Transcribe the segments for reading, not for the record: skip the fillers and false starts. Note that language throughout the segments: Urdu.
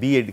B.Ed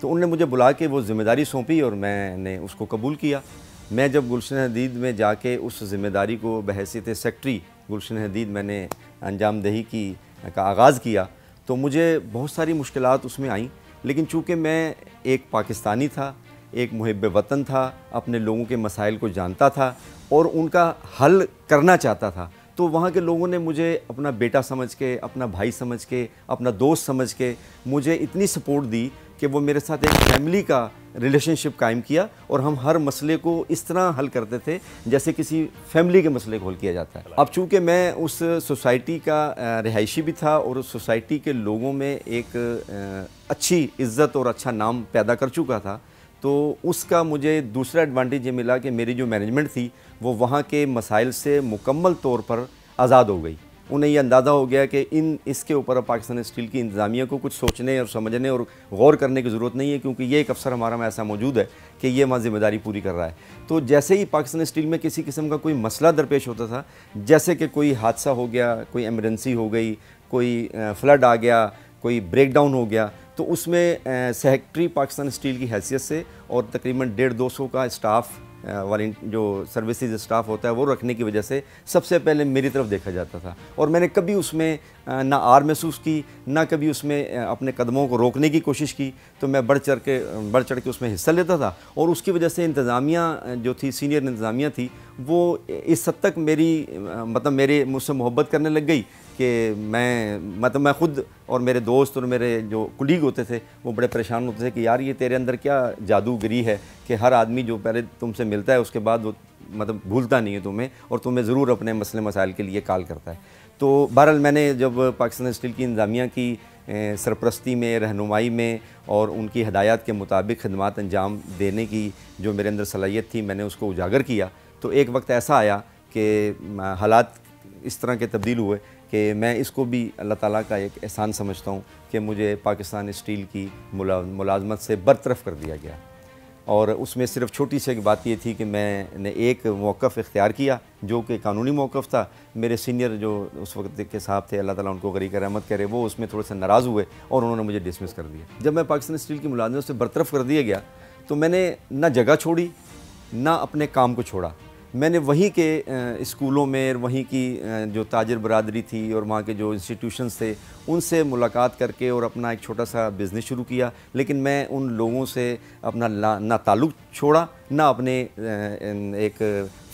تو انہوں نے مجھے بلا کے وہ ذمہ داری سونپی اور میں نے اس کو قبول کیا۔ میں جب گلشن حدید میں جا کے اس ذمہ داری کو بحیثیت سیکٹری گلشن حدید میں نے انجام دہی کا آغاز کیا تو مجھے بہت ساری مشکلات اس میں آئیں، لیکن چونکہ میں ایک پاکستانی تھا، ایک محب وطن تھا، اپنے لوگوں کے مسائل کو جانتا تھا اور ان کا حل کرنا چاہتا تھا، تو وہاں کے لوگوں نے مجھے اپنا بیٹا سمجھ کے، اپنا بھائی سمجھ کے، اپنا دوست سمجھ کے مجھے اتنی سپورٹ دی کہ وہ میرے ساتھ ایک فیملی کا ریلیشن شپ قائم کیا اور ہم ہر مسئلے کو اس طرح حل کرتے تھے جیسے کسی فیملی کے مسئلے کو حل کیا جاتا ہے۔ اب چونکہ میں اس سوسائٹی کا رہائشی بھی تھا اور اس سوسائٹی کے لوگوں میں ایک اچھی عزت اور اچھا نام پیدا کر چکا تھا، تو اس کا مجھے دوسرا ایڈوانٹیج یہ ملا کہ میری جو مینجمنٹ تھی وہ وہاں کے مسائل سے مکمل طور پر آزاد ہو گئی۔ انہیں یہ اندازہ ہو گیا کہ اس کے اوپر اب پاکستان اسٹیل کی انتظامیہ کو کچھ سوچنے اور سمجھنے اور غور کرنے کی ضرورت نہیں ہے، کیونکہ یہ ایک افسر ہمارا میں ایسا موجود ہے کہ یہ وہاں ذمہ داری پوری کر رہا ہے۔ تو جیسے ہی پاکستان اسٹیل میں کسی قسم کا کوئی مسئلہ درپیش ہوتا تھا، جیسے کہ کوئی حادثہ ہو گیا، کوئی ایمرجنسی ہو گئی، کوئی فلڈ آ گیا، کوئی بریک ڈاؤن ہو گیا، تو اس میں سیکٹری پاکستان اسٹیل کی حیثیت سے اور تقریباً 150-200 کا اسٹاف والی جو سروسز اسٹاف ہوتا ہے وہ رکھنے کی وجہ سے سب سے پہلے میری طرف دیکھا جاتا تھا، اور میں نے کبھی اس میں نہ آر محسوس کی، نہ کبھی اس میں اپنے قدموں کو روکنے کی کوشش کی، تو میں بڑھ چڑھ کے اس میں حصہ لیتا تھا، اور اس کی وجہ سے انتظامیہ جو تھی، سینئر انتظامیہ تھی، وہ اس حد تک مجھ سے محبت کرنے لگ گئی کہ میں خود اور میرے دوست اور میرے جو کلیگ ہوتے تھے وہ بڑے پریشان ہوتے تھے کہ یار یہ تیرے اندر کیا جادوگری ہے کہ ہر آدمی جو پہلے تم سے ملتا ہے اس کے بعد وہ بھولتا نہیں ہے تمہیں، اور تمہیں ضرور اپنے مسئلے مسائل کے لیے کال کرتا ہے۔ تو بہرحال میں نے جب پاکستان اسٹیل کی انتظامیہ کی سرپرستی میں، رہنمائی میں اور ان کی ہدایات کے مطابق خدمات انجام دینے کی جو میرے اندر صلاحیت تھی، میں نے اس کو اجاگر کیا، تو ایک وقت ایسا آیا کہ حالات اس طرح کے تبدیل ہوئے کہ میں اس کو بھی اللہ تعالیٰ کا ایک احسان سمجھتا ہوں کہ مجھے پاکستان اسٹیل کی ملازمت سے برطرف کر دیا گیا، اور اس میں صرف چھوٹی سی ایک بات یہ تھی کہ میں نے ایک موقف اختیار کیا جو کہ قانونی موقف تھا۔ میرے سینئر جو اس وقت کے صاحب تھے، اللہ تعالیٰ ان کو غریق رحمت کرے، وہ اس میں تھوڑے سے ناراض ہوئے اور انہوں نے مجھے ڈسمس کر دیا۔ جب میں پاکستان اسٹیل کی ملازمت سے برطرف کر دیا گیا تو میں نے نہ جگہ چھوڑی نہ اپنے کام کو چھوڑا، میں نے وہیں کے اسکولوں میں، وہیں کی جو تاجر برادری تھی اور وہاں کے جو انسٹیٹیوشنز تھے ان سے ملاقات کر کے اور اپنا ایک چھوٹا سا بزنس شروع کیا، لیکن میں ان لوگوں سے اپنا نہ تعلق چھوڑا، نہ اپنے ایک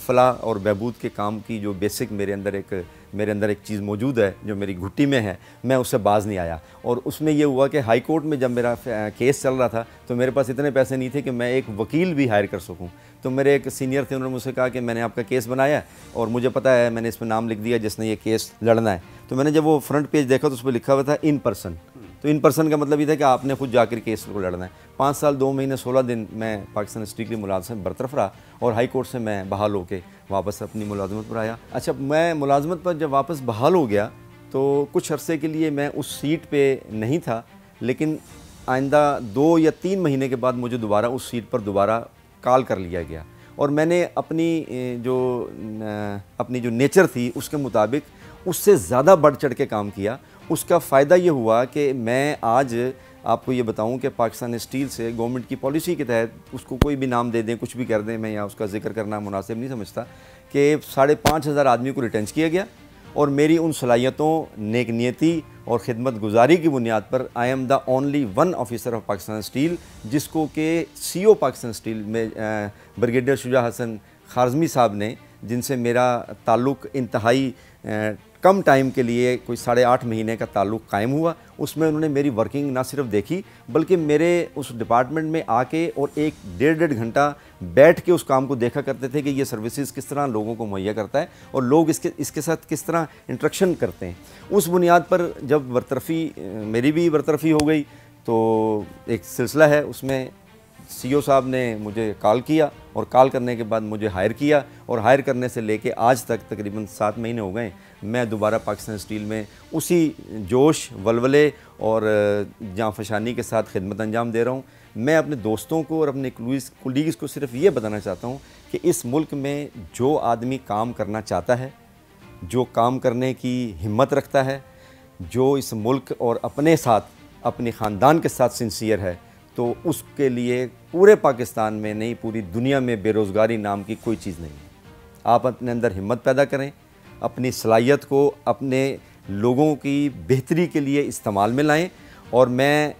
فلاح اور بہبود کے کام کی جو بیسک میرے اندر ایک چیز موجود ہے جو میری گھٹی میں ہے، میں اس سے باز نہیں آیا۔ اور اس میں یہ ہوا کہ ہائی کورٹ میں جب میرا کیس چل رہا تھا تو میرے پاس اتنے پیسے نہیں تھے کہ میں ایک وکیل بھی ہائر کر سکوں، تو میرے ایک سینئر تھے، انہوں نے مجھ سے کہا کہ میں نے آپ کا کیس بنایا اور مجھے پتہ ہے، میں نے اس میں نام لکھ دیا جس نے یہ کیس لڑنا ہے۔ تو میں نے جب وہ فرنٹ پیج دیکھا تو اس پہ لکھا ہوا تھا ان پرسن، تو ان پرسن کا مطلب یہ تھا کہ آپ نے خود جا کر کیس کو لڑنا ہے۔ 5 سال 2 مہینے 16 دن میں پاکستان اسٹیل کی ملازمت سے برطرف رہا اور ہائی کورٹ سے میں بحال ہو کے واپس اپنی ملازمت پر آیا۔ اچھا، میں ملازمت پر جب واپس بحال ہو گیا تو کچھ عرصے کے لیے میں اس سیٹ پہ نہیں تھا، لیکن آئندہ 2 یا 3 مہینے کے بعد مجھے دوبارہ اس سیٹ پر دوبارہ کال کر لیا گیا، اور میں نے اپنی جو نیچر تھی اس کے مطابق اس سے زیادہ بڑھ چڑھ کے کام کیا۔ اس کا فائدہ یہ ہوا کہ میں آج آپ کو یہ بتاؤں کہ پاکستان اسٹیل سے گورنمنٹ کی پالیسی کے تحت، اس کو کوئی بھی نام دے دیں، کچھ بھی کر دیں، میں یہاں اس کا ذکر کرنا مناسب نہیں سمجھتا، کہ 5,500 آدمی کو ریٹینچ کیا گیا، اور میری ان صلاحیتوں، نیک نیتی اور خدمت گزاری کی بنیاد پر I am the only one officer of Pakistan steel, جس کو کہ سی او پاکستان اسٹیل میں بریگیڈیئر شجاع حسن خارزمی صاحب نے، جن سے میرا تعلق انتہائی کم ٹائم کے لیے کوئی 8.5 مہینے کا تعلق قائم ہوا، اس میں انہوں نے میری ورکنگ نہ صرف دیکھی بلکہ میرے اس ڈپارٹمنٹ میں آ کے اور 1.5 گھنٹہ بیٹھ کے اس کام کو دیکھا کرتے تھے کہ یہ سروسز کس طرح لوگوں کو مہیا کرتا ہے اور لوگ اس کے ساتھ کس طرح انٹریکشن کرتے ہیں۔ اس بنیاد پر جب میری بھی برطرفی ہو گئی تو ایک سلسلہ ہے، اس میں سی او صاحب نے مجھے کال کیا، اور کال کرنے کے بعد مجھے ہائر کیا، اور ہائر کرنے سے لے کے آج تک تقریباً 7 مہینے ہو گئے میں دوبارہ پاکستان اسٹیل میں اسی جوش، ولولے اور جاں فشانی کے ساتھ خدمت انجام دے رہا ہوں۔ میں اپنے دوستوں کو اور اپنے کولیگز کو صرف یہ بتانا چاہتا ہوں کہ اس ملک میں جو آدمی کام کرنا چاہتا ہے، جو کام کرنے کی ہمت رکھتا ہے، جو اس ملک اور اپنے ساتھ، اپنے خاندان کے ساتھ سنسیئر ہے، تو اس کے لیے پورے پاکستان میں نہیں پوری دنیا میں بے روزگاری نام کی کوئی چیز نہیں ہے۔ آپ اپنے اندر ہمت پیدا کریں، اپنی صلاحیت کو اپنے لوگوں کی بہتری کے لیے استعمال میں لائیں، اور میں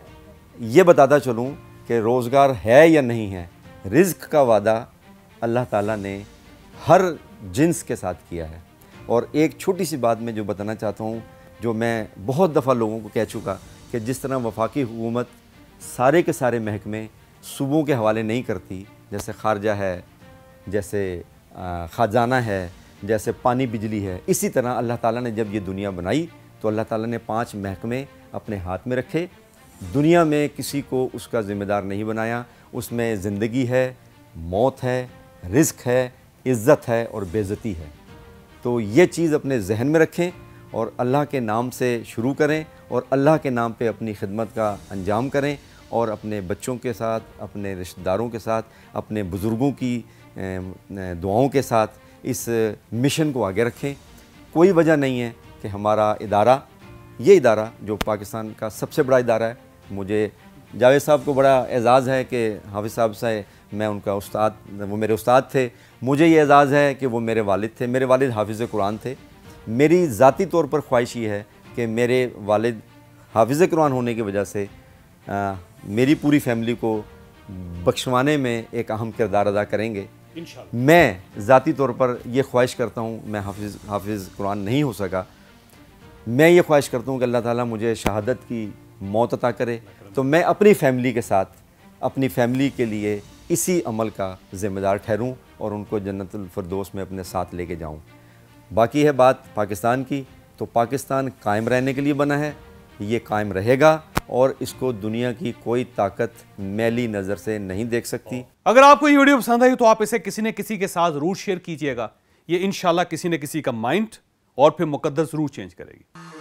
یہ بتاتا چلوں کہ روزگار ہے یا نہیں ہے، رزق کا وعدہ اللہ تعالیٰ نے ہر جنس کے ساتھ کیا ہے۔ اور ایک چھوٹی سی بات میں جو بتانا چاہتا ہوں، جو میں بہت دفعہ لوگوں کو کہہ چکا، کہ جس طرح وفاقی حکومت سارے کے سارے محکمے صوبوں کے حوالے نہیں کرتی، جیسے خارجہ ہے، جیسے خزانہ ہے، جیسے پانی بجلی ہے، اسی طرح اللہ تعالیٰ نے جب یہ دنیا بنائی تو اللہ تعالیٰ نے 5 محکمے اپنے ہاتھ میں رکھے، دنیا میں کسی کو اس کا ذمہ دار نہیں بنایا۔ اس میں زندگی ہے، موت ہے، رزق ہے، عزت ہے اور بے عزتی ہے۔ تو یہ چیز اپنے ذہن میں رکھیں اور اللہ کے نام سے شروع کریں، اور اللہ کے نام پہ اپنی خدمت کا انجام کریں، اور اپنے بچوں کے ساتھ، اپنے رشتہ داروں کے ساتھ، اپنے بزرگوں کی دعاؤں کے ساتھ اس مشن کو آگے رکھیں۔ کوئی وجہ نہیں ہے کہ ہمارا ادارہ، یہ ادارہ جو پاکستان کا سب سے بڑا ادارہ ہے، مجھے جاوید صاحب کو بڑا اعزاز ہے کہ حافظ صاحب سے میں ان کا استاد، وہ میرے استاد تھے۔ مجھے یہ اعزاز ہے کہ وہ میرے والد تھے، میرے والد حافظ قرآن تھے۔ میری ذاتی طور پر خواہش یہ ہے کہ میرے والد حافظ قرآن ہونے کی وجہ سے میری پوری فیملی کو بخشوانے میں ایک اہم کردار ادا کریں گے۔ انشاءاللہ میں ذاتی طور پر یہ خواہش کرتا ہوں، میں حافظ قرآن نہیں ہو سکا، میں یہ خواہش کرتا ہوں کہ اللہ تعالیٰ مجھے شہادت کی موت عطا کرے، تو میں اپنی فیملی کے ساتھ، اپنی فیملی کے لیے اسی عمل کا ذمہ دار ٹھہروں اور ان کو جنت الفردوس میں اپنے ساتھ لے کے جاؤں۔ باقی ہے بات پاکستان کی، تو پاکستان قائم رہنے کے لیے بنا ہے، یہ قائم رہے گا، اور اس کو دنیا کی کوئی طاقت میلی نظر سے نہیں دیکھ سکتی۔ اگر آپ کو یہ ویڈیو پسند آئی تو آپ اسے کسی نہ کسی کے ساتھ ضرور شیئر کیجئے گا، یہ انشاءاللہ کسی نہ کسی کا مائنڈ اور پھر مقدر ضرور چینج کرے گی۔